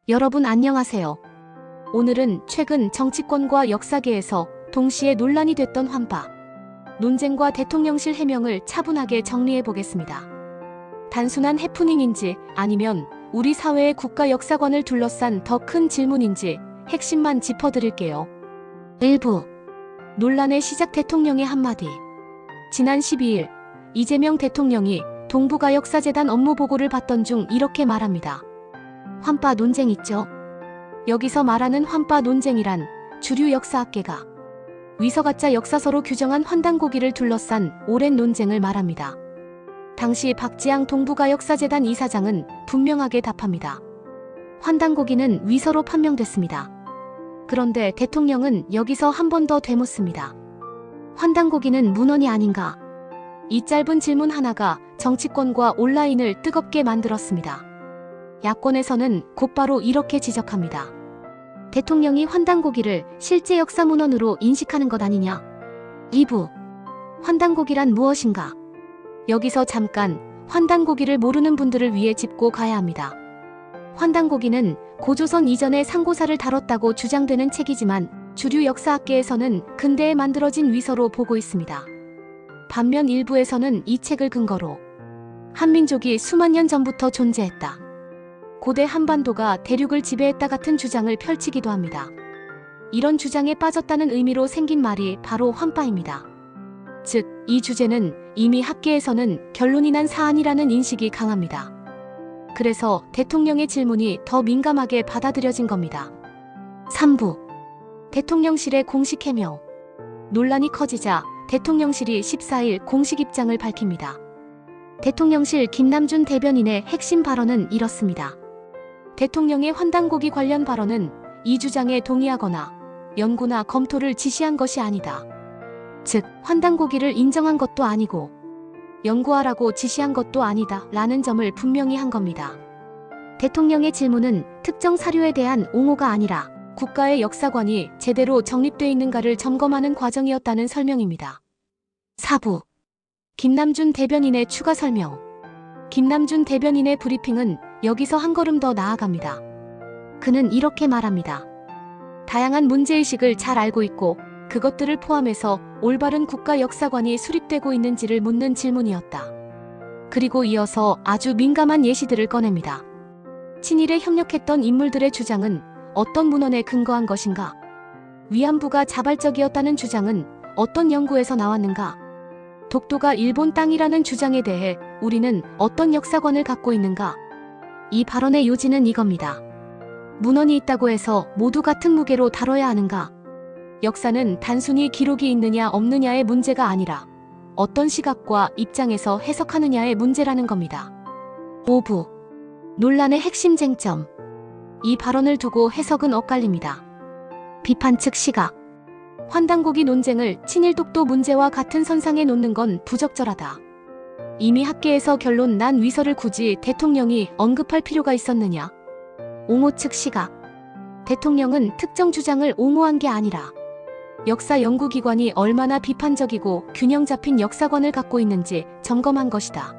여러분 안녕하세요. 오늘은 최근 정치권과 역사계에서 동시에 논란이 됐던 환파 논쟁과 대통령실 해명을 차분하게 정리해 보겠습니다. 단순한 해프닝인지 아니면 우리 사회의 국가 역사관을 둘러싼 더 큰 질문인지 핵심만 짚어드릴게요. 1부 논란의 시작 대통령의 한마디. 지난 12일 이재명 대통령이 동북아역사재단 업무보고를 받던 중 이렇게 말합니다. 환파 논쟁 있죠? 여기서 말하는 환파 논쟁이란 주류 역사학계가 위서가짜 역사서로 규정한 환단고기를 둘러싼 오랜 논쟁을 말합니다. 당시 박지양 동북아역사재단 이사장은 분명하게 답합니다. 환단고기는 위서로 판명됐습니다. 그런데 대통령은 여기서 한 번 더 되묻습니다. 환단고기는 문헌이 아닌가? 이 짧은 질문 하나가 정치권과 온라인을 뜨겁게 만들었습니다. 야권에서는 곧바로 이렇게 지적합니다. 대통령이 환단고기를 실제 역사문헌으로 인식하는 것 아니냐? 2부 환단고기란 무엇인가? 여기서 잠깐 환단고기를 모르는 분들을 위해 짚고 가야 합니다. 환단고기는 고조선 이전의 상고사를 다뤘다고 주장되는 책이지만 주류 역사학계에서는 근대에 만들어진 위서로 보고 있습니다. 반면 일부에서는 이 책을 근거로 한민족이 수만 년 전부터 존재했다. 고대 한반도가 대륙을 지배했다 같은 주장을 펼치기도 합니다. 이런 주장에 빠졌다는 의미로 생긴 말이 바로 환파입니다. 즉, 이 주제는 이미 학계에서는 결론이 난 사안이라는 인식이 강합니다. 그래서 대통령의 질문이 더 민감하게 받아들여진 겁니다. 3부 대통령실의 공식 해명. 논란이 커지자 대통령실이 14일 공식 입장을 밝힙니다. 대통령실 김남준 대변인의 핵심 발언은 이렇습니다. 대통령의 환단고기 관련 발언은 이 주장에 동의하거나 연구나 검토를 지시한 것이 아니다. 즉, 환단고기를 인정한 것도 아니고 연구하라고 지시한 것도 아니다 라는 점을 분명히 한 겁니다. 대통령의 질문은 특정 사료에 대한 옹호가 아니라 국가의 역사관이 제대로 정립돼 있는가를 점검하는 과정이었다는 설명입니다. 4부 김남준 대변인의 추가 설명. 김남준 대변인의 브리핑은 여기서 한 걸음 더 나아갑니다. 그는 이렇게 말합니다. 다양한 문제의식을 잘 알고 있고 그것들을 포함해서 올바른 국가 역사관이 수립되고 있는지를 묻는 질문이었다. 그리고 이어서 아주 민감한 예시들을 꺼냅니다. 친일에 협력했던 인물들의 주장은 어떤 문헌에 근거한 것인가? 위안부가 자발적이었다는 주장은 어떤 연구에서 나왔는가? 독도가 일본 땅이라는 주장에 대해 우리는 어떤 역사관을 갖고 있는가? 이 발언의 요지는 이겁니다. 문헌이 있다고 해서 모두 같은 무게로 다뤄야 하는가? 역사는 단순히 기록이 있느냐 없느냐의 문제가 아니라 어떤 시각과 입장에서 해석하느냐의 문제라는 겁니다. 5부 논란의 핵심 쟁점. 이 발언을 두고 해석은 엇갈립니다. 비판 측 시각. 환단고기 논쟁을 친일독도 문제와 같은 선상에 놓는 건 부적절하다. 이미 학계에서 결론 난 위서를 굳이 대통령이 언급할 필요가 있었느냐? 옹호 측 시각. 대통령은 특정 주장을 옹호한 게 아니라 역사 연구기관이 얼마나 비판적이고 균형 잡힌 역사관을 갖고 있는지 점검한 것이다.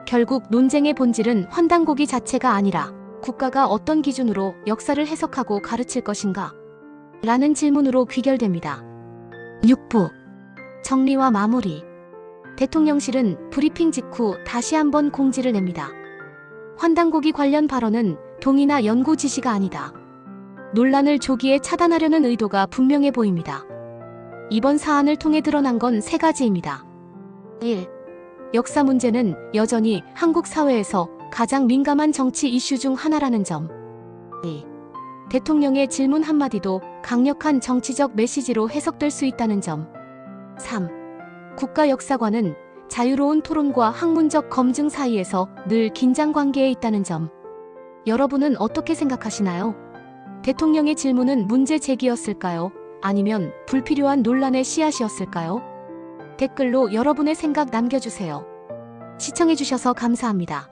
결국 논쟁의 본질은 환단고기 자체가 아니라 국가가 어떤 기준으로 역사를 해석하고 가르칠 것인가? 라는 질문으로 귀결됩니다. 6부 정리와 마무리. 대통령실은 브리핑 직후 다시 한번 공지를 냅니다. 환단고기 관련 발언은 동의나 연구 지시가 아니다. 논란을 조기에 차단하려는 의도가 분명해 보입니다. 이번 사안을 통해 드러난 건 3가지입니다. 1. 역사 문제는 여전히 한국 사회에서 가장 민감한 정치 이슈 중 하나라는 점. 2. 대통령의 질문 한마디도 강력한 정치적 메시지로 해석될 수 있다는 점. 3. 국가 역사관은 자유로운 토론과 학문적 검증 사이에서 늘 긴장 관계에 있다는 점. 여러분은 어떻게 생각하시나요? 대통령의 질문은 문제 제기였을까요? 아니면 불필요한 논란의 씨앗이었을까요? 댓글로 여러분의 생각 남겨주세요. 시청해주셔서 감사합니다.